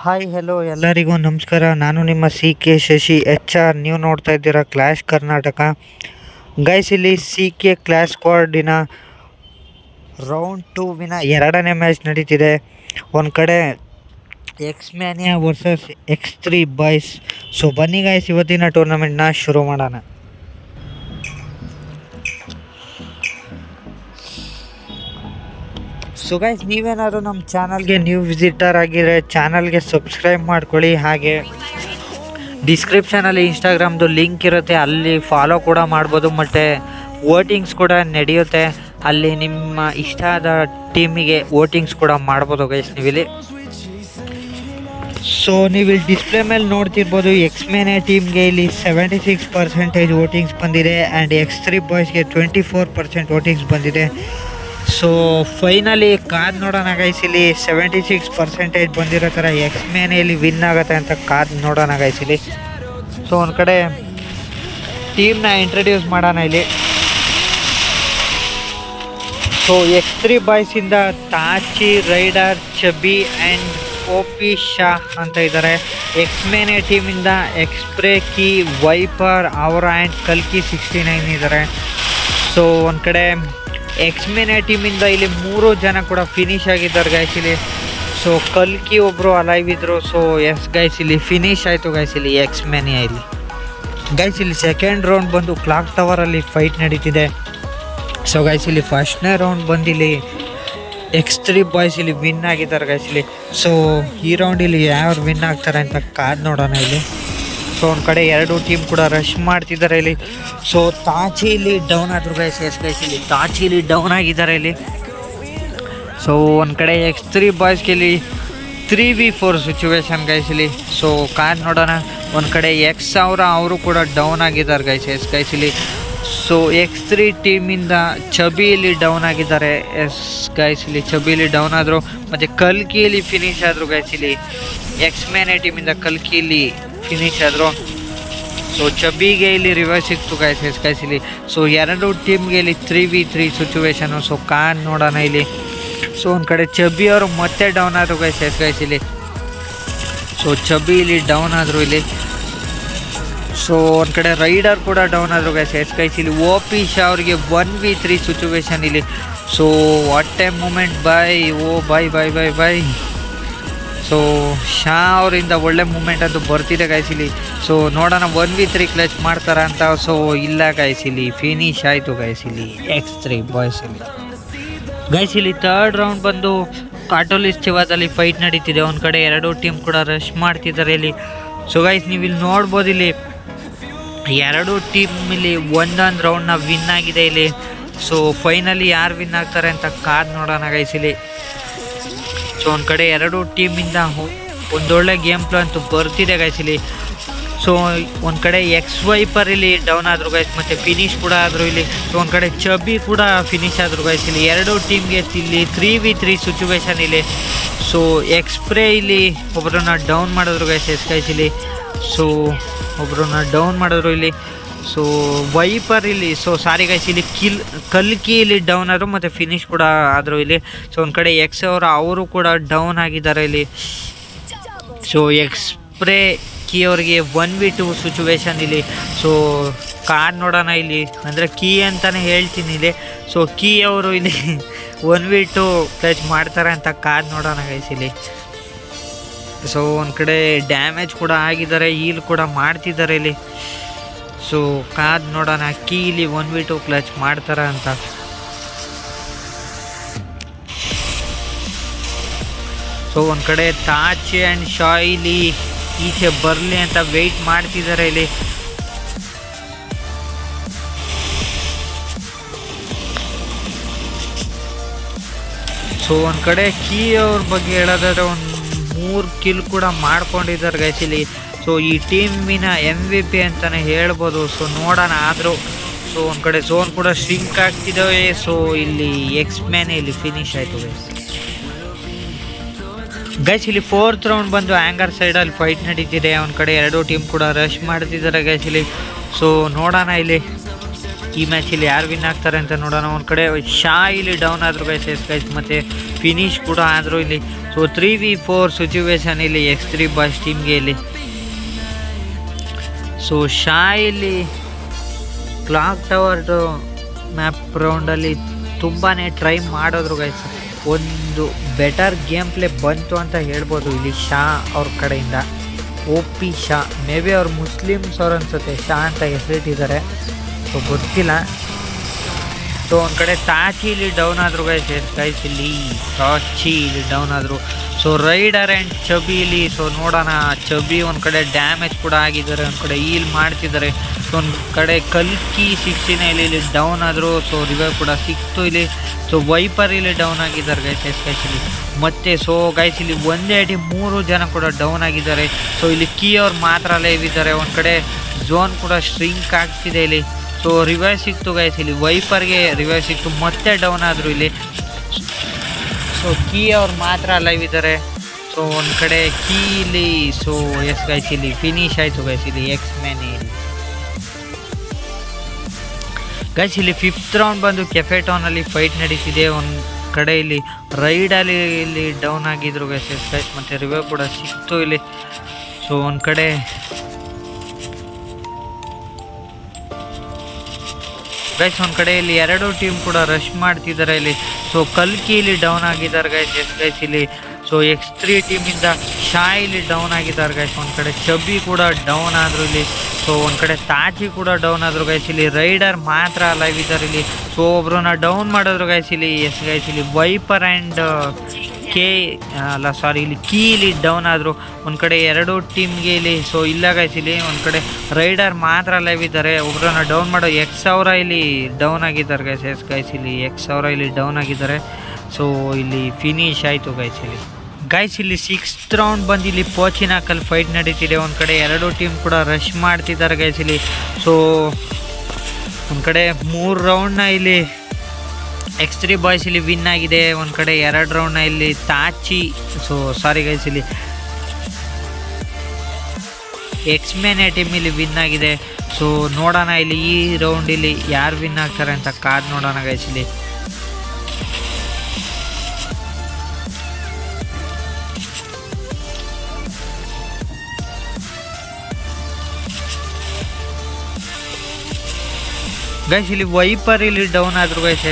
Hi hello ಎಲ್ಲರಿಗೂ ನಮಸ್ಕಾರ. ನಾನು ನಿಮ್ಮ ಸಿ ಕೆ ಶಶಿ HR. ನೀವು ನೋಡ್ತಾ ಇದ್ದೀರಾ ಕ್ಲಾಶ್ ಕರ್ನಾಟಕ. ಗೈಸ್, ಇಲ್ಲಿ ಸಿ ಕೆ ಕ್ಲಾಶ್ ಸ್ಕ್ವಾಡಿನ ರೌಂಡ್ 2ವಿನ 2ನೇ ಮ್ಯಾಚ್ ನಡೀತಿದೆ. ಒಂದು ಕಡೆ ಎಕ್ಸ್ಮ್ಯಾನಿಯಾ ವರ್ಸಸ್ X3 ಬಾಯ್ಸ್. ಸೊ ಬನ್ನಿ ಗೈಸ್, ಇವತ್ತಿನ ಟೂರ್ನಮೆಂಟ್ನ ಶುರು ಮಾಡೋಣ. ಸೊ ಗೈಸ್, ನೀವೇನಾದರೂ ನಮ್ಮ ಚಾನಲ್ಗೆ ನ್ಯೂ ವಿಸಿಟರ್ ಆಗಿದ್ರೆ ಚಾನಲ್ಗೆ ಸಬ್ಸ್ಕ್ರೈಬ್ ಮಾಡ್ಕೊಳ್ಳಿ. ಹಾಗೆ ಡಿಸ್ಕ್ರಿಪ್ಷನಲ್ಲಿ ಇನ್ಸ್ಟಾಗ್ರಾಮ್ದು ಲಿಂಕ್ ಇರುತ್ತೆ, ಅಲ್ಲಿ ಫಾಲೋ ಕೂಡ ಮಾಡ್ಬೋದು. ಮತ್ತು ವೋಟಿಂಗ್ಸ್ ಕೂಡ ನಡೆಯುತ್ತೆ, ಅಲ್ಲಿ ನಿಮ್ಮ ಇಷ್ಟ ಆದ ಟೀಮಿಗೆ ವೋಟಿಂಗ್ಸ್ ಕೂಡ ಮಾಡ್ಬೋದು ಗೈಸ್ ನೀವಿಲ್ಲಿ. ಸೊ ನೀವು ಇಲ್ಲಿ ಡಿಸ್ಪ್ಲೇ ಮೇಲೆ ನೋಡ್ತಿರ್ಬೋದು, ಎಕ್ಸ್ಮ್ಯಾನಿಯಾ ಟೀಮ್ಗೆ ಇಲ್ಲಿ 76% ವೋಟಿಂಗ್ಸ್ ಬಂದಿದೆ ಆ್ಯಂಡ್ X3 ಬಾಯ್ಸ್ಗೆ 24% ವೋಟಿಂಗ್ಸ್ ಬಂದಿದೆ. ಸೊ ಫೈನಲಿ ಕಾದು ನೋಡೋಣ ಗೈಸ್. ಇಲ್ಲಿ 76% ಬಂದಿರೋ ಥರ ಎಕ್ಸ್ಮ್ಯಾನಿಯಲ್ಲಿ ವಿನ್ ಆಗುತ್ತೆ ಅಂತ ಕಾದು ನೋಡೋಣ ಗೈಸ್ ಇಲ್ಲಿ. ಸೊ ಒಂದು ಕಡೆ ಟೀಮ್ನ ಇಂಟ್ರಡ್ಯೂಸ್ ಮಾಡೋಣ ಇಲ್ಲಿ. ಸೊ X3 ಬಾಯ್ಸಿಂದ ತಾಚಿ, ರೈಡರ್, ಚಬಿ ಆ್ಯಂಡ್ ಓಪಿ ಶಾ ಅಂತ ಇದ್ದಾರೆ. ಎಕ್ಸ್ಮ್ಯಾನಿಯಾ ಟೀಮಿಂದ ಎಕ್ಸ್ಪ್ರೇ ಕಿ, ವೈಪರ್, ಅವರ ಆ್ಯಂಡ್ ಕಲ್ಕಿ 69 ಇದ್ದಾರೆ. ಸೊ ಒಂದು ಕಡೆ ಎಕ್ಸ್ಮ್ಯಾನಿಯಾ ಟೀಮಿಂದ ಇಲ್ಲಿ 3 ಜನ ಕೂಡ ಫಿನಿಶ್ ಆಗಿದ್ದಾರೆ ಗೈಸ್ ಇಲ್ಲಿ. ಸೊ ಕಲ್ಕಿ ಒಬ್ಬರು ಅಲೈವ್ ಇದ್ದರು. ಸೊ ಎಸ್ ಗೈಸ್, ಇಲ್ಲಿ ಫಿನಿಶ್ ಆಯಿತು ಗೈಸ್ ಇಲ್ಲಿ ಎಕ್ಸ್ಮ್ಯಾನಿಯಾ ಇಲ್ಲಿ. ಗೈಸ್ ಇಲ್ಲಿ ಸೆಕೆಂಡ್ ರೌಂಡ್ ಬಂದು ಕ್ಲಾಕ್ ಟವರಲ್ಲಿ ಫೈಟ್ ನಡೀತಿದೆ. ಸೊ ಗೈಸ್ ಇಲ್ಲಿ ಫಸ್ಟ್ನೇ ರೌಂಡ್ ಬಂದು ಇಲ್ಲಿ X3 ಬಾಯ್ಸ್ ಇಲ್ಲಿ ವಿನ್ ಆಗಿದ್ದಾರೆ ಗೈಸ್ ಇಲ್ಲಿ. ಸೊ ಈ ರೌಂಡ್ ಇಲ್ಲಿ ಯಾರು ವಿನ್ ಆಗ್ತಾರೆ ಅಂತ ಕಾದು ನೋಡೋಣ ಇಲ್ಲಿ. ಸೊ ಒಂದು ಕಡೆ 2 ಟೀಮ್ ಕೂಡ ರಶ್ ಮಾಡ್ತಿದ್ದಾರೆ ಇಲ್ಲಿ. ಸೊ ತಾಚಿ ಇಲ್ಲಿ ಡೌನ್ ಆದರು ಗೈಸ್. ಎಸ್ ಗೈಸ್, ಇಲ್ಲಿ ತಾಚಿ ಇಲ್ಲಿ ಡೌನ್ ಆಗಿದ್ದಾರೆ ಇಲ್ಲಿ. ಸೊ ಒಂದು ಕಡೆ X3 ಬಾಯ್ಸ್ಗೆ ಇಲ್ಲಿ 3v4 ಸಿಚುವೇಶನ್ ಗೈಸ್ ಇಲ್ಲಿ. ಸೊ ಕಾದು ನೋಡೋಣ. ಒಂದು ಕಡೆ ಅವರು ಕೂಡ ಡೌನ್ ಆಗಿದ್ದಾರೆ ಗೈಸ್. ಎಸ್ ಗೈಸ್ ಇಲ್ಲಿ. ಸೊ X3 ಟೀಮಿಂದ ಚಬಿ ಇಲ್ಲಿ ಡೌನ್ ಆಗಿದ್ದಾರೆ. ಎಸ್ ಗೈಸ್, ಇಲ್ಲಿ ಚಬಿ ಇಲ್ಲಿ ಡೌನ್ ಆದರು. ಮತ್ತು ಕಲ್ಕಿ ಇಲ್ಲಿ ಫಿನಿಶ್ ಆದರು ಗೈಸ್ ಇಲ್ಲಿ. ಎಕ್ಸ್ಮ್ಯಾನಿಯಾ ಟೀಮಿಂದ ಕಲ್ಕಿ ಇಲ್ಲಿ ಫಿನಿಶ್ ಆದರು. ಸೊ ಚಬಿಗೆ ಇಲ್ಲಿ ರಿವರ್ಸ್ ಸಿಕ್ತು ಗೈಸ್. ಎಸ್ ಗೈಸ್ ಇಲ್ಲಿ. ಸೊ 2 ಟೀಮ್ಗೆ ಇಲ್ಲಿ 3v3 ಸಿಚುವೇಶನು. ಸೊ ಕಾನ್ ನೋಡೋಣ ಇಲ್ಲಿ. ಸೊ ಒಂದು ಕಡೆ ಚಬಿ ಅವರು ಮತ್ತೆ ಡೌನ್ ಆದರು ಗೈಸ್. ಎಸ್ ಗೈಸ್ ಇಲ್ಲಿ. ಸೊ ಚಬಿ ಇಲ್ಲಿ ಡೌನ್ ಆದರು ಇಲ್ಲಿ. ಸೊ ಒಂದು ಕಡೆ ರೈಡರ್ ಕೂಡ ಡೌನ್ ಆದರು ಗೈಸ್. ಎಸ್ ಗೈಸ್ ಇಲ್ಲಿ ಓಪಿ ಶಾ ಅವರಿಗೆ 1v3 ಸಿಚುವೇಶನ್ ಇಲ್ಲಿ. So what a moment by. So ಶಾ ಅವರಿಂದ ಒಳ್ಳೆ ಮೂಮೆಂಟ್ ಅಂತೂ ಬರ್ತಿದೆ ಗೈಸ್ ಇಲ್ಲಿ. ಸೊ ನೋಡೋಣ 1v3 ಕ್ಲಚ್ ಮಾಡ್ತಾರ ಅಂತ. ಸೊ ಇಲ್ಲ ಗೈಸ್, ಇಲ್ಲಿ ಫಿನಿಶ್ ಆಯಿತು ಗೈಸ್ ಇಲ್ಲಿ X3 ಬಾಯ್ಸ್ ಇಲ್ಲಿ. ಗೈಸ್ ಇಲ್ಲಿ ಥರ್ಡ್ ರೌಂಡ್ ಬಂದು ಕಾಟೋಲಿಸ್ ಚಿವಾದಲ್ಲಿ ಫೈಟ್ ನಡೀತಿದೆ. ಒಂದು ಕಡೆ 2 ಟೀಮ್ ಕೂಡ ರಶ್ ಮಾಡ್ತಿದ್ದಾರೆ ಇಲ್ಲಿ. ಸೊ ಗೈಸ್ ನೀವು ಇಲ್ಲಿ ನೋಡ್ಬೋದು, ಇಲ್ಲಿ 2 ಟೀಮ್ ಇಲ್ಲಿ ಒಂದೊಂದು ರೌಂಡ್ನ ವಿನ್ ಆಗಿದೆ ಇಲ್ಲಿ. ಸೊ ಫೈನಲಿ ಯಾರು ವಿನ್ ಆಗ್ತಾರೆ ಅಂತ ಕಾದು ನೋಡೋಣ ಗೈಸ್ ಇಲ್ಲಿ. ಸೊ ಒಂದು ಕಡೆ 2 ಟೀಮಿಂದ ಒಂದೊಳ್ಳೆ ಗೇಮ್ ಪ್ಲೇ ಅಂತೂ ಬರ್ತಿದೆ ಗೈಸ್ ಇಲ್ಲಿ. ಸೊ ಒಂದು ಕಡೆ ವೈಪರ್ ಇಲ್ಲಿ ಡೌನ್ ಆದರು ಗೈಸ್, ಮತ್ತು ಫಿನಿಶ್ ಕೂಡ ಆದರು ಇಲ್ಲಿ. ಸೊ ಒಂದು ಕಡೆ ಚಬಿ ಕೂಡ ಫಿನಿಶ್ ಆದರು ಗೈಸ್ ಇಲ್ಲಿ. 2 ಟೀಮ್ಗೆ ಇಲ್ಲಿ 3v3 ಸಿಚುವೇಶನ್ ಇಲ್ಲಿ. ಸೊ ಎಕ್ಸ್ಪ್ರೇ ಇಲ್ಲಿ ಒಬ್ಬರನ್ನ ಡೌನ್ ಮಾಡಿದ್ರು ಗೈಸ್. ಎಸ್ ಗೈಸ್ ಇಲ್ಲಿ. ಸೊ ಒಬ್ಬರನ್ನ ಡೌನ್ ಮಾಡಿದ್ರು ಇಲ್ಲಿ. ಸೊ ವೈಪರ್ ಇಲ್ಲಿ, ಸೊ ಸಾರಿ ಗೈಸ್, ಇಲ್ಲಿ ಕಲ್ಕಿ ಇಲ್ಲಿ ಡೌನ್ ಆದರು ಮತ್ತು ಫಿನಿಶ್ ಕೂಡ ಆದರು ಇಲ್ಲಿ. ಸೊ ಒಂದು ಕಡೆ ಅವರು ಕೂಡ ಡೌನ್ ಆಗಿದ್ದಾರೆ ಇಲ್ಲಿ. ಸೊ ಎಕ್ಸ್ಪ್ರೇ ಕೀ ಅವರಿಗೆ 1v2 ಸಿಚುವೇಶನ್ ಇಲ್ಲಿ. ಸೊ ಕಾರ್ ನೋಡೋಣ ಇಲ್ಲಿ, ಅಂದರೆ ಕೀ ಅಂತಲೇ ಹೇಳ್ತೀನಿ ಇಲ್ಲಿ. ಸೊ ಕೀ ಅವರು ಇಲ್ಲಿ 1v2 ಕ್ಲಚ್ ಮಾಡ್ತಾರೆ ಅಂತ ಕಾರ್ ನೋಡೋಣ ಗೈಸ್ ಇಲ್ಲಿ. ಸೊ ಒಂದು ಕಡೆ ಡ್ಯಾಮೇಜ್ ಕೂಡ ಆಗಿದ್ದಾರೆ, ಹೀಲ್ ಕೂಡ ಮಾಡ್ತಿದ್ದಾರೆ ಇಲ್ಲಿ. ಸೊ ಕಾದು ನೋಡೋಣ ಕೀ ಇಲ್ಲಿ 1v2 ಕ್ಲಚ್ ಮಾಡ್ತಾರ ಅಂತ. ಸೊ ಒಂದು ಕಡೆ ತಾಚಿ ಆ್ಯಂಡ್ ಶಾ ಇಲ್ಲಿ ಈಚೆ ಬರಲಿ ಅಂತ ವೆಯ್ಟ್ ಮಾಡ್ತಿದ್ದಾರೆ ಇಲ್ಲಿ. ಸೊ ಒಂದು ಕಡೆ ಕೀ ಅವ್ರ ಬಗ್ಗೆ ಹೇಳೋದಾದ್ರೆ ಒಂದು 3 ಕಿಲ್ ಕೂಡ ಮಾಡ್ಕೊಂಡಿದ್ದಾರೆ ಗೈಸ್ ಇಲ್ಲಿ. ಸೊ ಈ ಟೀಮಿನ MVP ಅಂತಲೇ ಹೇಳ್ಬೋದು. ಸೊ ನೋಡೋಣ ಆದರೂ. ಸೊ ಒಂದು ಕಡೆ ಝೋನ್ ಕೂಡ ಸ್ಟ್ರಿಂಕ್ ಆಗ್ತಿದ್ದಾವೆ. ಸೊ ಇಲ್ಲಿ ಎಕ್ಸ್ಮ್ಯಾನಿಯಾ ಇಲ್ಲಿ ಫಿನಿಶ್ ಆಯಿತು ಗೈಸ್ ಇಲ್ಲಿ. 4th ರೌಂಡ್ ಬಂದು ಆ್ಯಂಗರ್ ಸೈಡಲ್ಲಿ ಫೈಟ್ ನಡೀತಿದೆ. ಒಂದು ಕಡೆ 2 ಟೀಮ್ ಕೂಡ ರಶ್ ಮಾಡ್ತಿದ್ದಾರೆ ಗೈಸ್ ಇಲ್ಲಿ. ಸೊ ನೋಡೋಣ ಇಲ್ಲಿ ಈ ಮ್ಯಾಚಲ್ಲಿ ಯಾರು ವಿನ್ ಆಗ್ತಾರೆ ಅಂತ ನೋಡೋಣ. ಒಂದು ಕಡೆ ಶಾ ಇಲ್ಲಿ ಡೌನ್ ಆದರು ಗೈಸ್. ಎಸ್ ಗೈಸ್, ಮತ್ತು ಫಿನಿಶ್ ಕೂಡ ಆದರು ಇಲ್ಲಿ. ಸೊ 3v4 ಸಿಚುವೇಶನ್ ಇಲ್ಲಿ X3 ಬಾಯ್ಸ್ ಟೀಮ್ಗೆ ಇಲ್ಲಿ. ಸೊ ಶಾ ಇಲ್ಲಿ ಕ್ಲಾಕ್ ಟವರ್ದು ಮ್ಯಾಪ್ ರೌಂಡಲ್ಲಿ ತುಂಬಾ ಟ್ರೈ ಮಾಡಿದ್ರು ಗೈಸ್. ಒಂದು ಬೆಟರ್ ಗೇಮ್ ಪ್ಲೇ ಬಂತು ಅಂತ ಹೇಳ್ಬೋದು ಇಲ್ಲಿ ಶಾ ಅವ್ರ ಕಡೆಯಿಂದ. OP ಶಾ, ಮೇ ಬಿ ಅವ್ರು ಮುಸ್ಲಿಮ್ಸ್ ಅವ್ರು ಅನ್ಸುತ್ತೆ, ಶಾ ಅಂತ ಹೆಸರಿಟ್ಟಿದ್ದಾರೆ, ಸೊ ಗೊತ್ತಿಲ್ಲ. ಸೊ ಒಂದು ಕಡೆ ತಾಚಿ ಇಲ್ಲಿ ಡೌನ್ ಆದರು ಗೈಸ್ ಇಲ್ಲಿ ತಾಚಿ ಇಲ್ಲಿ ಡೌನ್ ಆದರು. ಸೊ ರೈಡರ್ ಆ್ಯಂಡ್ ಚಬಿ ಇಲ್ಲಿ. ಸೊ ನೋಡೋಣ, ಚಬಿ ಒಂದು ಕಡೆ ಡ್ಯಾಮೇಜ್ ಕೂಡ ಆಗಿದ್ದಾರೆ, ಒಂದು ಕಡೆ ಹೀಲ್ ಮಾಡ್ತಿದ್ದಾರೆ. ಸೊ ಒಂದು ಕಡೆ ಕಲ್ಕಿ 69 ಇಲ್ಲಿ ಡೌನ್ ಆದರು. ಸೊ ರಿವೈವ್ ಕೂಡ ಸಿಕ್ತು ಇಲ್ಲಿ. ಸೊ ವೈಪರ್ ಇಲ್ಲಿ ಡೌನ್ ಆಗಿದ್ದಾರೆ ಗೈಸ್ ಎಸ್ಪೆಷಲಿ. ಮತ್ತು ಸೊ ಗೈಸ್ ಇಲ್ಲಿ ಒಂದೇ ಅಡಿ 3 ಜನ ಕೂಡ ಡೌನ್ ಆಗಿದ್ದಾರೆ. ಸೊ ಇಲ್ಲಿ ಕೀ ಅವ್ರು ಮಾತ್ರ ಲೈವ್ ಇದ್ದಾರೆ. ಒಂದು ಕಡೆ ಝೋನ್ ಕೂಡ ಸ್ಟ್ರಿಂಕ್ ಆಗ್ತಿದೆ ಇಲ್ಲಿ. ಸೊ ರಿವೈವ್ ಸಿಕ್ತು ಗೈಸ್ ಇಲ್ಲಿ, ವೈಪರ್ಗೆ ರಿವೈವ್ ಸಿಕ್ತು, ಮತ್ತೆ ಡೌನ್ ಆದರು ಇಲ್ಲಿ. ಸೊ ಕೀ ಅವ್ರು ಮಾತ್ರ ಲೈವ್ ಇದ್ದಾರೆ. ಸೊ ಒಂದು ಕಡೆ ಕೀ ಇಲ್ಲಿ. ಸೊ ಎಸ್ ಗೈಸ್ ಇಲ್ಲಿ ಫಿನಿಶ್ ಆಯಿತು ಗೈಸ್ ಇಲ್ಲಿ X-Men ಇಲ್ಲಿ. ಗೈಸ್ ಇಲ್ಲಿ 5th ರೌಂಡ್ ಬಂದು ಕೆಫೆ ಟೌನಲ್ಲಿ ಫೈಟ್ ನಡೀತಿದೆ. ಒಂದು ಕಡೆ ಇಲ್ಲಿ ರೈಡಲ್ಲಿ ಇಲ್ಲಿ ಡೌನ್ ಆಗಿದ್ರು ಗೈಸ್ ಗೈಸ್, ಮತ್ತು ರಿವೈವ್ ಕೂಡ ಸಿಕ್ತು ಇಲ್ಲಿ. ಸೊ ಒಂದು ಕಡೆ ಗೈಸ್ ಒಂದು ಕಡೆ ಇಲ್ಲಿ 2 ಟೀಮ್ ಕೂಡ ರಶ್ ಮಾಡ್ತಿದ್ದಾರೆ ಇಲ್ಲಿ. ಸೊ ಕಲ್ಕಿ ಇಲ್ಲಿ ಡೌನ್ ಆಗಿದ್ದಾರೆ ಗೈಸ್ ಇಲ್ಲಿ. ಸೊ X3 ಟೀಮಿಂದ ಶಾ ಇಲ್ಲಿ ಡೌನ್ ಆಗಿದ್ದಾರೆ ಗೈಸ್. ಒಂದು ಕಡೆ ಚಬಿ ಕೂಡ ಡೌನ್ ಆದರು ಇಲ್ಲಿ. ಸೊ ಒಂದು ಕಡೆ ತಾಚಿ ಕೂಡ ಡೌನ್ ಆದರು ಗೈಸ್ ಇಲ್ಲಿ. ರೈಡರ್ ಮಾತ್ರ ಲೈವ್ ಇದ್ದಾರೆ ಇಲ್ಲಿ. ಸೊ ಒಬ್ರನ್ನ ಡೌನ್ ಮಾಡಿದ್ರು ಗೈಸ್ ಇಲ್ಲಿ. ಎಸ್ ಗೈಸ್ ಇಲ್ಲಿ ವೈಪರ್ ಆ್ಯಂಡ್ ಇಲ್ಲಿ ಕೀ ಇಲ್ಲಿ ಡೌನ್ ಆದರು. ಒಂದು ಕಡೆ 2 ಟೀಮ್ಗೆ ಇಲ್ಲಿ. ಸೊ ಇಲ್ಲ ಗೈಸ್ ಇಲ್ಲಿ ಒಂದು ಕಡೆ ರೈಡರ್ ಮಾತ್ರ ಲೈವ್ ಇದ್ದಾರೆ. ಒಬ್ರನ್ನ ಡೌನ್ ಮಾಡೋ X1000 ಇಲ್ಲಿ ಡೌನ್ ಆಗಿದ್ದಾರೆ ಗೈಸ್. ಎಸ್ ಗೈಸ್ ಇಲ್ಲಿ X1000 ಇಲ್ಲಿ ಡೌನ್ ಆಗಿದ್ದಾರೆ. ಸೊ ಇಲ್ಲಿ ಫಿನಿಶ್ ಆಯಿತು ಗೈಸ್ ಇಲ್ಲಿ. ಗೈಸ್ ಇಲ್ಲಿ 6th ರೌಂಡ್ ಬಂದು ಇಲ್ಲಿ ಪೋಚಿನಾಕಲ್ ಫೈಟ್ ನಡೀತಿದೆ. ಒಂದು ಕಡೆ 2 ಟೀಮ್ ಕೂಡ ರಶ್ ಮಾಡ್ತಿದ್ದಾರೆ ಗೈಸ್ ಇಲ್ಲಿ. ಸೊ ಒಂದು ಕಡೆ 3 ರೌಂಡ್ನ ಇಲ್ಲಿ X3 ಬಾಯ್ಸ್ ಇಲ್ಲಿ ವಿನ್ ಆಗಿದೆ. ಒಂದು ಕಡೆ 2 ರೌಂಡ್ನ ಇಲ್ಲಿ ತಾಚಿ ಗೈಸ್ ಇಲ್ಲಿ X-Men ಟೀಮ್ ಇಲ್ಲಿ ವಿನ್ ಆಗಿದೆ. ಸೊ ನೋಡೋಣ ಇಲ್ಲಿ ಈ ರೌಂಡ್ ಇಲ್ಲಿ ಯಾರು ವಿನ್ ಆಗ್ತಾರೆ ಅಂತ ಕಾದ್ ನೋಡೋಣ ಗೈಸ್ ಇಲ್ಲಿ. ಗೈಸ್ ಇಲ್ಲಿ ವೈಪರ್ ಇಲ್ಲಿ ಡೌನ್ ಆದರು ಗೈಸ್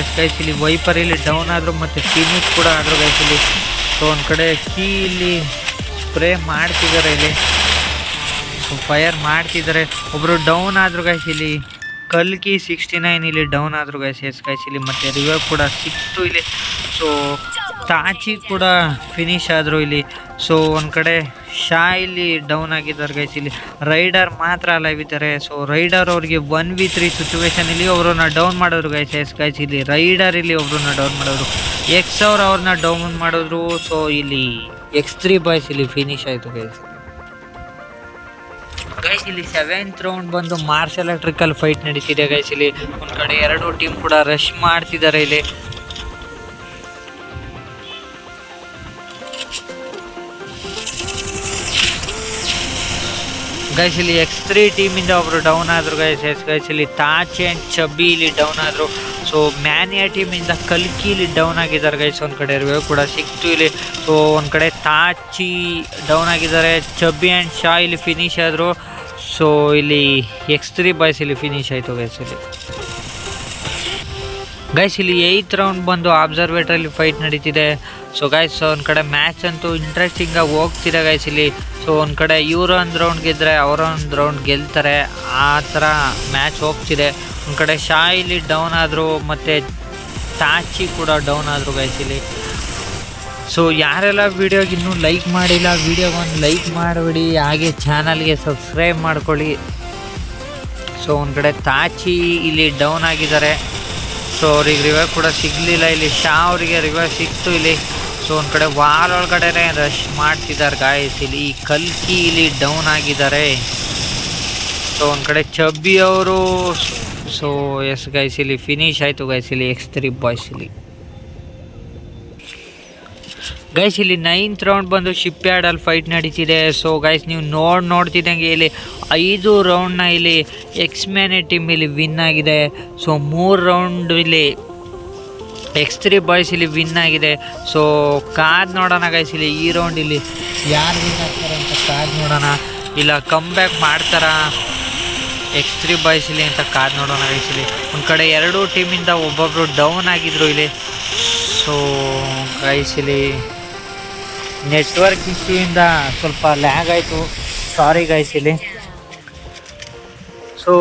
ಇಲ್ಲಿ ವೈಪರ್ ಇಲ್ಲಿ ಡೌನ್ ಆದರು, ಮತ್ತು ಫಿನಿಶ್ ಕೂಡ ಆದರು ಗೈಸ್ ಇಲ್ಲಿ. ಸೊ ಒಂದು ಕಡೆ ಕೀ ಇಲ್ಲಿ ಸ್ಪ್ರೇ ಮಾಡ್ತಿದ್ದಾರೆ ಇಲ್ಲಿ. ಸೊ ಫೈರ್ ಮಾಡ್ತಿದ್ದಾರೆ. ಒಬ್ಬರು ಡೌನ್ ಆದರು ಗೈಸ್ ಇಲ್ಲಿ. ಕಲ್ಕಿ 69 ಇಲ್ಲಿ ಡೌನ್ ಆದರು ಗೈಸ್ ಇಲ್ಲಿ, ಮತ್ತು ರಿವೈವ್ ಕೂಡ ಸಿಕ್ತು ಇಲ್ಲಿ. ಸೊ ತಾಚಿ ಕೂಡ ಫಿನಿಶ್ ಆದರು ಇಲ್ಲಿ. ಸೊ ಒಂದು ಕಡೆ ಶಾ ಇಲ್ಲಿ ಡೌನ್ ಆಗಿದ್ದಾರೆ ಗೈಸ್ ಇಲ್ಲಿ. ರೈಡರ್ ಮಾತ್ರ ಲೈವ್ ಇದ್ದಾರೆ. ಸೊ ರೈಡರ್ ಅವ್ರಿಗೆ 1v3 ಸಿಚುವೇಶನ್ ಇಲ್ಲಿ ಒಬ್ಬರನ್ನ ಡೌನ್ ಮಾಡೋರು ಗೈಸ್ ಇಲ್ಲಿ. ರೈಡರ್ ಇಲ್ಲಿ ಒಬ್ಬರನ್ನ ಡೌನ್ ಮಾಡೋರು, X1000 ಅವ್ರನ್ನ ಡೌನ್ ಮಾಡಿದ್ರು. ಸೊ ಇಲ್ಲಿ X3 ಬಾಯ್ಸ್ ಇಲ್ಲಿ ಫಿನಿಶ್ ಆಯಿತು ಗೈಸ್ ಇಲ್ಲಿ 7th ರೌಂಡ್ ಬಂದು ಮಾರ್ಸ್ ಎಲೆಕ್ಟ್ರಿಕಲ್ ಫೈಟ್ ನಡೀತಿದೆ ಗೈಸ್ ಇಲ್ಲಿ. ಒಂದು ಕಡೆ 2 ಟೀಮ್ ಕೂಡ ರಶ್ ಮಾಡ್ತಿದ್ದಾರೆ ಇಲ್ಲಿ. ಗೈಸ್ ಇಲ್ಲಿ X3 ಟೀಮಿಂದ ಒಬ್ಬರು ಡೌನ್ ಆದರು ಗೈಸ್ ಇಲ್ಲಿ. ತಾಚಿ ಆ್ಯಂಡ್ ಚಬಿ ಇಲ್ಲಿ ಡೌನ್ ಆದರು. ಸೊ ಮ್ಯಾನಿಯಾ ಟೀಮಿಂದ ಕಲ್ಕಿ ಇಲ್ಲಿ ಡೌನ್ ಆಗಿದ್ದಾರೆ ಗೈಸ್. ಒಂದು ಕಡೆ ರಿವೈವ್ ಕೂಡ ಸಿಕ್ತು ಇಲ್ಲಿ. ಸೊ ಒಂದು ಕಡೆ ತಾಚಿ ಡೌನ್ ಆಗಿದ್ದಾರೆ. ಚಬಿ ಆ್ಯಂಡ್ ಶಾ ಇಲ್ಲಿ ಫಿನಿಶ್ ಆದರು. ಸೊ ಇಲ್ಲಿ X3 ಬಾಯ್ಸ್ ಇಲ್ಲಿ ಫಿನಿಶ್ ಆಯಿತು ಗೈಸ್ ಇಲ್ಲಿ. ಗೈಸ್ ಇಲ್ಲಿ 8th ರೌಂಡ್ ಬಂದು ಅಬ್ಸರ್ವೇಟ್ರಲ್ಲಿ ಫೈಟ್ ನಡೀತಿದೆ. ಸೊ ಗೈಸ್ ಒಂದು ಕಡೆ ಮ್ಯಾಚ್ ಅಂತೂ ಇಂಟ್ರೆಸ್ಟಿಂಗಾಗಿ ಹೋಗ್ತಿದೆ ಗೈಸ್ ಇಲ್ಲಿ. ಸೊ ಒಂದು ಕಡೆ ಇವರು ಒಂದು ರೌಂಡ್ ಗೆದ್ದರೆ ಅವರೊಂದು ರೌಂಡ್ ಗೆಲ್ತಾರೆ, ಆ ಥರ ಮ್ಯಾಚ್ ಹೋಗ್ತಿದೆ. ಒಂದು ಕಡೆ ಶಾ ಇಲ್ಲಿ ಡೌನ್ ಆದರು, ಮತ್ತು ತಾಚಿ ಕೂಡ ಡೌನ್ ಆದರು ಗೈಸ್ ಇಲ್ಲಿ. ಸೊ ಯಾರೆಲ್ಲ ವೀಡಿಯೋಗೆ ಇನ್ನೂ ಲೈಕ್ ಮಾಡಿಲ್ಲ, ವೀಡಿಯೋಗೆ ಒಂದು ಲೈಕ್ ಮಾಡಿಬಿಡಿ, ಹಾಗೆ ಚಾನಲ್ಗೆ ಸಬ್ಸ್ಕ್ರೈಬ್ ಮಾಡ್ಕೊಳ್ಳಿ. ಸೊ ಒಂದು ಕಡೆ ತಾಚಿ ಇಲ್ಲಿ ಡೌನ್ ಆಗಿದ್ದಾರೆ. ಸೊ ಅವ್ರಿಗೆ ರಿವೈವ್ ಕೂಡ ಸಿಗಲಿಲ್ಲ ಇಲ್ಲಿ. ಶಾ ಅವರಿಗೆ ರಿವೈವ್ ಸಿಕ್ತು ಇಲ್ಲಿ. ಸೊ ಒಂದು ಕಡೆ ವಾಲ್ ಒಳಗಡೆ ರಶ್ ಮಾಡ್ತಿದ್ದಾರೆ ಗಾಯ್ಸ್ ಇಲ್ಲಿ. ಈ ಕಲ್ಕಿ ಇಲ್ಲಿ ಡೌನ್ ಆಗಿದ್ದಾರೆ. ಸೊ ಒಂದು ಕಡೆ ಚಬ್ಬಿ ಅವರು. ಸೊ ಎಸ್ ಗೈಸ್ ಇಲ್ಲಿ ಫಿನಿಶ್ ಆಯಿತು ಗೈಸ್ ಇಲ್ಲಿ X3 ಬಾಯ್ಸ್ ಇಲ್ಲಿ. ಗೈಸ್ ಇಲ್ಲಿ 9th ರೌಂಡ್ ಬಂದು ಶಿಪ್ ಯಾರ್ಡಲ್ಲಿ ಫೈಟ್ ನಡೀತಿದೆ. ಸೊ ಗೈಸ್ ನೀವು ನೋಡ್ತಿದ್ದಂಗೆ ಇಲ್ಲಿ 5 ರೌಂಡ್ನ ಇಲ್ಲಿ X-Men ಟೀಮ್ ಇಲ್ಲಿ ವಿನ್ ಆಗಿದೆ. ಸೊ 3 ರೌಂಡ್ ಇಲ್ಲಿ X3 ಬಾಯ್ಸ್ ಇಲ್ಲಿ ವಿನ್ ಆಗಿದೆ. ಸೊ ಕಾದ್ ನೋಡೋಣ ಗೈಸ್, ಇಲ್ಲಿ ಈ ರೌಂಡ್ ಇಲ್ಲಿ ಯಾರು ವಿನ್ ಆಗ್ತಾರೆ ಅಂತ ಕಾದ್ ನೋಡೋಣ. ಇಲ್ಲ ಕಮ್ ಬ್ಯಾಕ್ ಮಾಡ್ತಾರಾ X3 ಬಾಯ್ಸ್ ಇಲ್ಲಿ ಅಂತ ಕಾದ್ ನೋಡೋಣ ಗೈಸ್. ಇಲ್ಲಿ ಒಂದು ಕಡೆ ಎರಡೂ ಟೀಮಿಂದ ಒಬ್ಬೊಬ್ರು ಡೌನ್ ಆಗಿದ್ರು ಇಲ್ಲಿ. ಸೊ ಗೈಸ್ ಇಲ್ಲಿ ನೆಟ್ವರ್ಕ್ ಇಶ್ಯೂಯಿಂದ ಸ್ವಲ್ಪ ಲ್ಯಾಗ್ ಆಯಿತು, ಸಾರಿ ಗೈಸ್ ಇಲ್ಲಿ. ಸೊ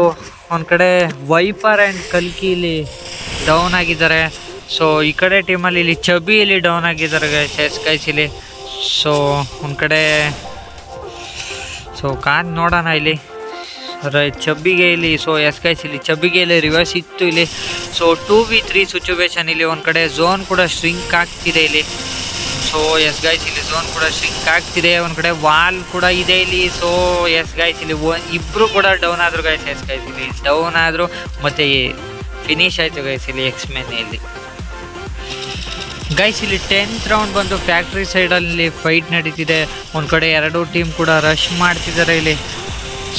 ಒಂದು ಕಡೆ ವೈಪರ್ ಆ್ಯಂಡ್ ಕಲ್ಕಿ ಇಲ್ಲಿ ಡೌನ್ ಆಗಿದ್ದಾರೆ. ಸೊ ಈ ಕಡೆ ಟೀಮಲ್ಲಿ ಇಲ್ಲಿ ಚಬಿ ಇಲ್ಲಿ ಡೌನ್ ಆಗಿದ್ದಾರೆ ಗೈಸ್ ಇಲ್ಲಿ. ಸೊ ಒಂದು ಕಡೆ ಸೊ ಕಾದ್ ನೋಡೋಣ ಇಲ್ಲಿ ಚಬ್ಬಿಗೆ ಇಲ್ಲಿ. ಸೊ ಗೈಸ್ ಇಲ್ಲಿ ಚಬ್ಬಿಗೆ ಇಲ್ಲಿ ರಿವರ್ಸ್ ಇತ್ತು ಇಲ್ಲಿ. ಸೊ 2v3 ಸಿಚುವೇಶನ್ ಇಲ್ಲಿ. ಒಂದು ಕಡೆ ಝೋನ್ ಕೂಡ ಶ್ರಿಂಕ್ ಆಗ್ತಿದೆ ಇಲ್ಲಿ. ಸೊ ಗೈಸ್ ಇಲ್ಲಿ ಝೋನ್ ಕೂಡ ಶ್ರಿಂಕ್ ಆಗ್ತಿದೆ. ಒಂದು ಕಡೆ ವಾಲ್ ಕೂಡ ಇದೆ ಇಲ್ಲಿ. ಸೊ ಗೈಸ್ ಇಲ್ಲಿ ಇಬ್ಬರು ಕೂಡ ಡೌನ್ ಆದರು ಗೈಸ್. ಗೈಸ್ ಇಲ್ಲಿ ಡೌನ್ ಆದರು ಮತ್ತು ಫಿನಿಶ್ ಆಯಿತು ಗೈಸ್ ಇಲ್ಲಿ ಎಕ್ಸ್ಮೆನ್ ಇಲ್ಲಿ. ಗೈಸ್ ಇಲ್ಲಿ 10th ರೌಂಡ್ ಬಂದು ಫ್ಯಾಕ್ಟ್ರಿ ಸೈಡಲ್ಲಿ ಫೈಟ್ ನಡೀತಿದೆ. ಒಂದು ಕಡೆ ಎರಡೂ ಟೀಮ್ ಕೂಡ ರಶ್ ಮಾಡ್ತಿದ್ದಾರೆ ಇಲ್ಲಿ.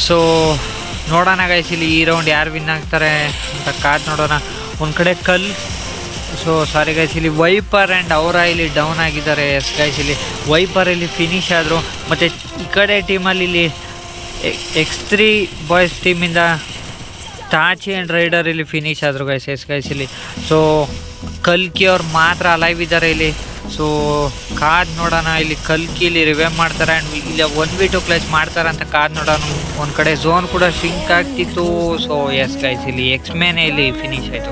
ಸೊ ನೋಡೋಣ ಗೈಸ್ ಇಲ್ಲಿ ಈ ರೌಂಡ್ ಯಾರು ವಿನ್ ಆಗ್ತಾರೆ ಅಂತ ಕಾದ್ ನೋಡೋಣ. ಒಂದು ಕಡೆ ಸೊ ಸಾರಿ ಗೈಸ್ ಇಲ್ಲಿ ವೈಪರ್ ಆ್ಯಂಡ್ ಅವರ ಇಲ್ಲಿ ಡೌನ್ ಆಗಿದ್ದಾರೆ. ಗೈಸ್ ಇಲ್ಲಿ ವೈಪರ್ ಇಲ್ಲಿ ಫಿನಿಶ್ ಆದರು. ಮತ್ತು ಈ ಕಡೆ ಟೀಮಲ್ಲಿ ಇಲ್ಲಿ X3 ಬಾಯ್ಸ್ ಟೀಮಿಂದ ತಾಚಿ ಆ್ಯಂಡ್ ರೈಡರ್ ಇಲ್ಲಿ ಫಿನಿಶ್ ಆದರು ಗೈಸ್. ಗೈಸ್ ಇಲ್ಲಿ ಸೊ ಕಲ್ಕಿ ಅವ್ರು ಮಾತ್ರ ಅಲೈವ್ ಇದ್ದಾರೆ ಇಲ್ಲಿ. ಸೊ ಕಾದ್ ನೋಡೋಣ ಇಲ್ಲಿ ಕಲ್ಕಿ ಇಲ್ಲಿ ರಿವೈವ್ ಮಾಡ್ತಾರೆ ಆ್ಯಂಡ್ ಇಲ್ಲಿ 1v2 ಕ್ಲಚ್ ಮಾಡ್ತಾರೆ ಅಂತ ಕಾದ್ ನೋಡೋಣ. ಒಂದು ಕಡೆ ಝೋನ್ ಕೂಡ ಶಿಂಕ್ ಆಗ್ತಿತ್ತು. ಸೊ ಗೈಸ್ ಇಲ್ಲಿ ಎಕ್ಸ್ಮೇನೆ ಇಲ್ಲಿ ಫಿನಿಶ್ ಆಯಿತು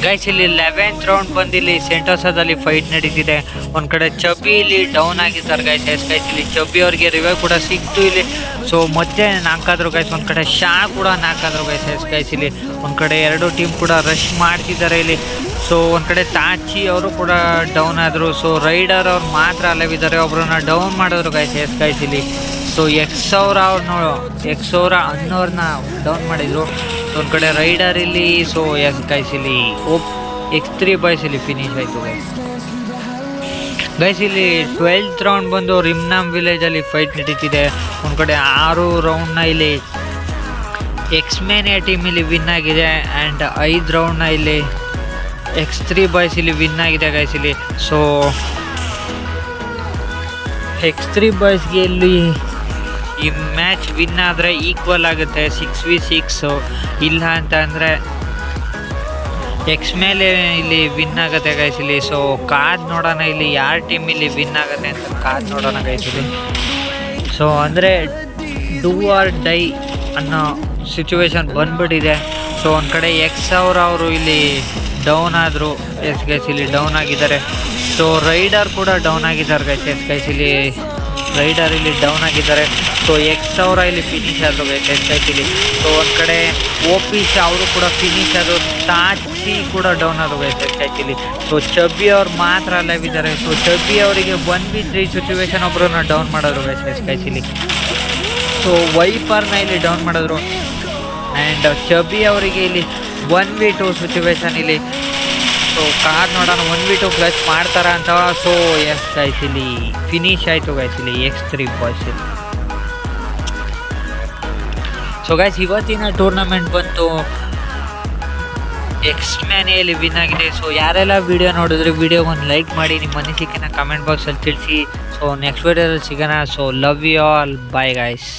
ಗೈಸ್ ಇಲ್ಲಿ 11th ರೌಂಡ್ ಬಂದು ಇಲ್ಲಿ ಸೆಂಟೋಸಾದಲ್ಲಿ ಫೈಟ್ ನಡೀತಿದೆ. ಒಂದು ಕಡೆ ಚಬ್ಬಿ ಇಲ್ಲಿ ಡೌನ್ ಆಗಿದ್ದಾರೆ ಗೈಸ್. ಗೈಸ್ ಇಲ್ಲಿ ಚಬ್ಬಿ ಅವ್ರಿಗೆ ರಿವೈವ್ ಕೂಡ ಸಿಕ್ತು ಇಲ್ಲಿ. ಸೊ ಮತ್ತೆ ನಾಲ್ಕಾದ್ರು ಗೈಸ್. ಒಂದು ಕಡೆ ಶಾ ಕೂಡ ನಾಲ್ಕಾದ್ರು ಗೈಸ್ ಇಲ್ಲಿ. ಒಂದು ಕಡೆ ಎರಡು ಟೀಮ್ ಕೂಡ ರಶ್ ಮಾಡ್ತಿದ್ದಾರೆ ಇಲ್ಲಿ. ಸೊ ಒಂದು ಕಡೆ ತಾಚಿ ಅವರು ಕೂಡ ಡೌನ್ ಆದರು. ಸೊ ರೈಡರ್ ಅವ್ರು ಮಾತ್ರ ಅಲವಿದ್ದಾರೆ, ಒಬ್ಬರನ್ನ ಡೌನ್ ಮಾಡಿದ್ರು ಗೈಸ್ ಇಲ್ಲಿ. ಸೊ X1000 ಅನ್ನೋರನ್ನ ಡೌನ್ ಮಾಡಿದರು. ಒಂದು ಕಡೆ ರೈಡರ್ ಇಲ್ಲಿ. ಸೊ ಗೈಸ್ ಇಲ್ಲಿ X3 ಬಾಯ್ಸ್ ಇಲ್ಲಿ ಫಿನಿಶ್ ಆಯಿತು ಗೈಸ್ ಇಲ್ಲಿ 12th ರೌಂಡ್ ಬಂದು ರಿಮ್ನಾಮ್ ವಿಲೇಜಲ್ಲಿ ಫೈಟ್ ನಡೀತಿದೆ. ಒಂದು ಕಡೆ 6 ರೌಂಡ್ನ ಇಲ್ಲಿ ಎಕ್ಸ್ಮೇನಿಯಾ ಟೀಮ್ ಇಲ್ಲಿ ವಿನ್ ಆಗಿದೆ ಆ್ಯಂಡ್ 5 ರೌಂಡ್ನ ಇಲ್ಲಿ X3 ಬಾಯ್ಸ್ ಇಲ್ಲಿ ವಿನ್ ಆಗಿದೆ ಗೈಸ್ ಇಲ್ಲಿ. ಸೊ X3 ಬಾಯ್ಸ್ಗೆ ಇಲ್ಲಿ ಈ ಮ್ಯಾಚ್ ವಿನ್ ಆದರೆ ಈಕ್ವಲ್ ಆಗುತ್ತೆ 6v6. ಇಲ್ಲ ಅಂತ ಅಂದರೆ ಎಕ್ಸ್ ಮೇಲೆ ಇಲ್ಲಿ ವಿನ್ ಆಗುತ್ತೆ ಗೈಸ್ ಇಲ್ಲಿ. ಸೊ ಕಾದ್ ನೋಡೋಣ ಇಲ್ಲಿ ಯಾರ ಟೀಮ್ ಇಲ್ಲಿ ವಿನ್ ಆಗುತ್ತೆ ಅಂತ ಕಾದ್ ನೋಡೋಣ ಗೈಸ್ ಇಲ್ಲಿ. ಸೊ ಅಂದರೆ ಡೂ ಆರ್ ಡೈ ಅನ್ನೋ ಸಿಚುವೇಶನ್ ಬಂದ್ಬಿಟ್ಟಿದೆ. ಸೊ ಒಂದು ಕಡೆ X1000 ಅವರು ಇಲ್ಲಿ ಡೌನ್ ಆದರು ಗೈಸ್ ಇಲ್ಲಿ ಡೌನ್ ಆಗಿದ್ದಾರೆ. ಸೊ ರೈಡರ್ ಕೂಡ ಡೌನ್ ಆಗಿದ್ದಾರೆ ಗೈಸ್ ಇಲ್ಲಿ. ರೈಡರ್ ಇಲ್ಲಿ ಡೌನ್ ಆಗಿದ್ದಾರೆ. ಸೊ X1000 ಇಲ್ಲಿ ಫಿನಿಶ್ ಆದರು ಗೈಸ್ ಇಲ್ಲಿ. ಸೊ ಒಂದು ಕಡೆ OPಶ ಅವರು ಕೂಡ ಫಿನಿಶ್ ಆದರು. ತಾಚಿ ಕೂಡ ಡೌನ್ ಆದರು ಗೈಸ್ ಇಲ್ಲಿ. ಸೊ ಚಬ್ಬಿ ಅವ್ರು ಮಾತ್ರ ಅಲೈವ್ ಇದ್ದಾರೆ. ಸೊ ಚಬ್ಬಿ ಅವರಿಗೆ 1v3 ಸಿಚುವೇಶನ್ ಒಬ್ಬರನ್ನ ಡೌನ್ ಮಾಡೋರು ಗೈಸ್ ಇಲ್ಲಿ. ಸೊ ವೈಪರ್ನ ಇಲ್ಲಿ ಡೌನ್ ಮಾಡಿದ್ರು ಆ್ಯಂಡ್ ಚಬ್ಬಿ ಅವರಿಗೆ ಇಲ್ಲಿ 1v2 ಸಿಚುವೇಶನ್ ಇಲ್ಲಿ. ಸೊ ಕಾರ್ ನೋಡೋಣ 1v2 ಕ್ಲಚ್ ಮಾಡ್ತಾರ ಅಂತ. ಸೊ ಗೈಸ್ ಇಲ್ಲಿ ಫಿನಿಶ್ ಆಯಿತು ಗೈಸ್ ಇಲ್ಲಿ X3 ಬಾಯ್ಸ್ ಇಲ್ಲಿ. ಸೊ ಗೈಸ್ ಇವತ್ತಿನ ಟೂರ್ನಮೆಂಟ್ ಬಂತು ಎಕ್ಸ್ಮ್ಯಾನಿಯಲ್ಲಿ ವಿನ್ ಆಗಿದೆ. ಸೊ ಯಾರೆಲ್ಲ ವೀಡಿಯೋ ನೋಡಿದ್ರೆ ವೀಡಿಯೋಗೆ ಒಂದು ಲೈಕ್ ಮಾಡಿ, ನಿಮ್ಮ ಅನಿಸಿಕೆನ ಕಮೆಂಟ್ ಬಾಕ್ಸಲ್ಲಿ ತಿಳಿಸಿ. ಸೊ ನೆಕ್ಸ್ಟ್ ವೀಡಿಯೋದಲ್ಲಿ ಸಿಗೋಣ. So love you all, bye guys.